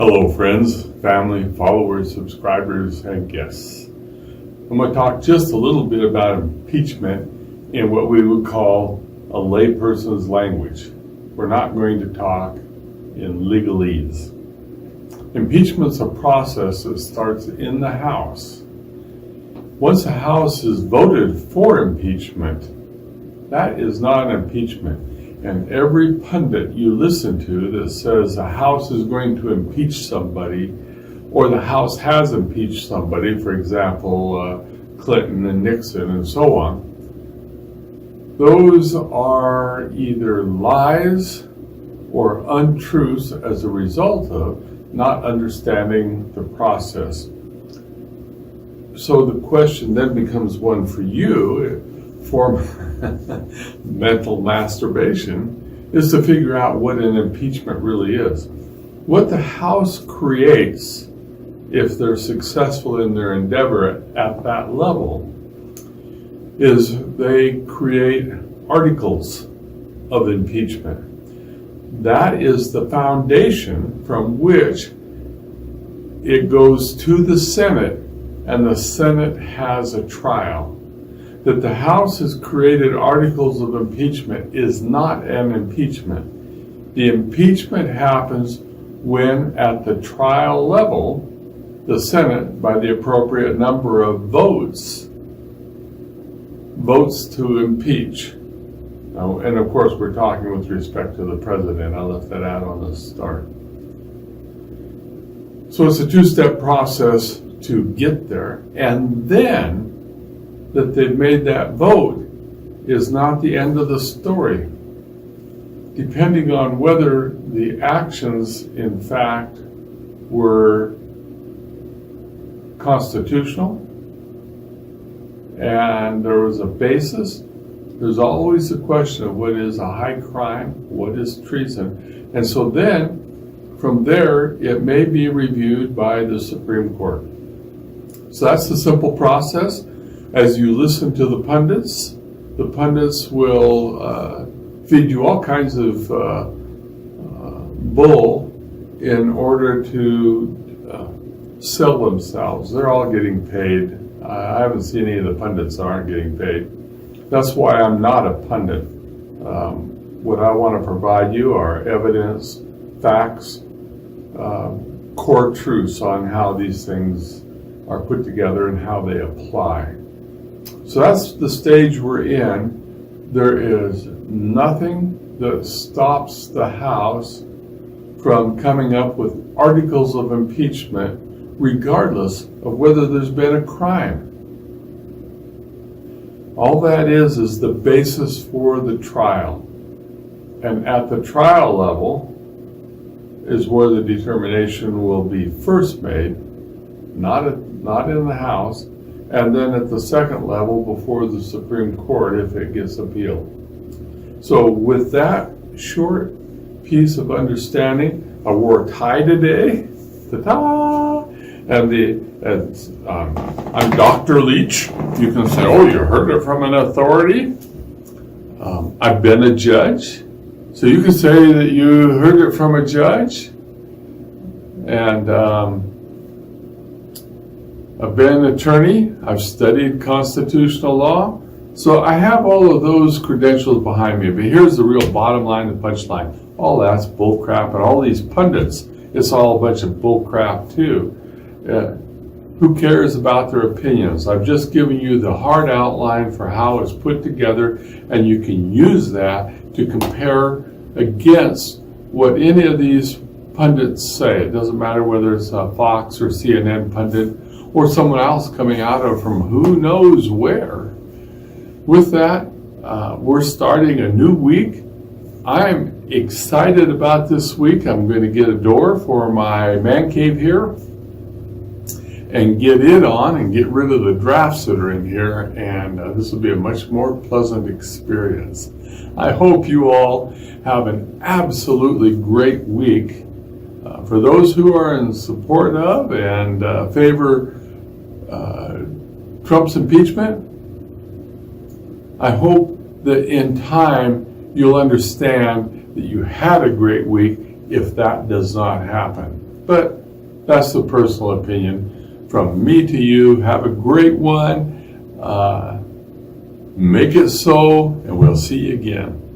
Hello friends, family, followers, subscribers, and guests. I'm going to talk just a little bit about impeachment in what we would call a layperson's language. We're not going to talk in legalese. Impeachment's a process that starts in the House. Once the House is voted for impeachment, that is not an impeachment. And every pundit you listen to that says the House is going to impeach somebody, or the House has impeached somebody, for example, Clinton and Nixon and so on, those are either lies or untruths as a result of not understanding the process. So the question then becomes one for you, for mental masturbation, is to figure out what an impeachment really is. What the House creates, if they're successful in their endeavor at that level, is they create articles of impeachment. That is the foundation from which it goes to the Senate, and the Senate has a trial. That the House has created articles of impeachment is not an impeachment. The impeachment happens when, at the trial level, the Senate, by the appropriate number of votes to impeach. Now, and of course, we're talking with respect to the president. I left that out on the start. So it's a two-step process to get there, and then that they've made that vote is not the end of the story. Depending on whether the actions, in fact, were constitutional and there was a basis, there's always a question of what is a high crime, what is treason. And so then, from there, it may be reviewed by the Supreme Court. So that's the simple process. As you listen to the pundits will feed you all kinds of bull in order to sell themselves. They're all getting paid. I haven't seen any of the pundits that aren't getting paid. That's why I'm not a pundit. What I want to provide you are evidence, facts, core truths on how these things are put together and how they apply. So that's the stage we're in. There is nothing that stops the House from coming up with articles of impeachment, regardless of whether there's been a crime. All that is the basis for the trial. And at the trial level is where the determination will be first made, not in the House, and then at the second level before the Supreme Court if it gets appealed. So with that short piece of understanding, I wore a tie today, ta-ta! And I'm Dr. Leach. You can say, oh, you heard it from an authority. I've been a judge. So you can say that you heard it from a judge. And I've been an attorney. I've studied constitutional law. So I have all of those credentials behind me. But here's the real bottom line, the punchline. All that's bullcrap. And all these pundits, it's all a bunch of bullcrap too. Who cares about their opinions? I've just given you the hard outline for how it's put together, and you can use that to compare against what any of these pundits say. It doesn't matter whether it's a Fox or CNN pundit or someone else coming out of from who knows where. With that, we're starting a new week. I'm excited about this week. I'm going to get a door for my man cave here and get it on and get rid of the drafts that are in here, and this will be a much more pleasant experience. I hope you all have an absolutely great week. For those who are in support of and favor Trump's impeachment, I hope that in time you'll understand that you had a great week if that does not happen. but that's the personal opinion from me to you. Have a great one. Make it so, and we'll see you again.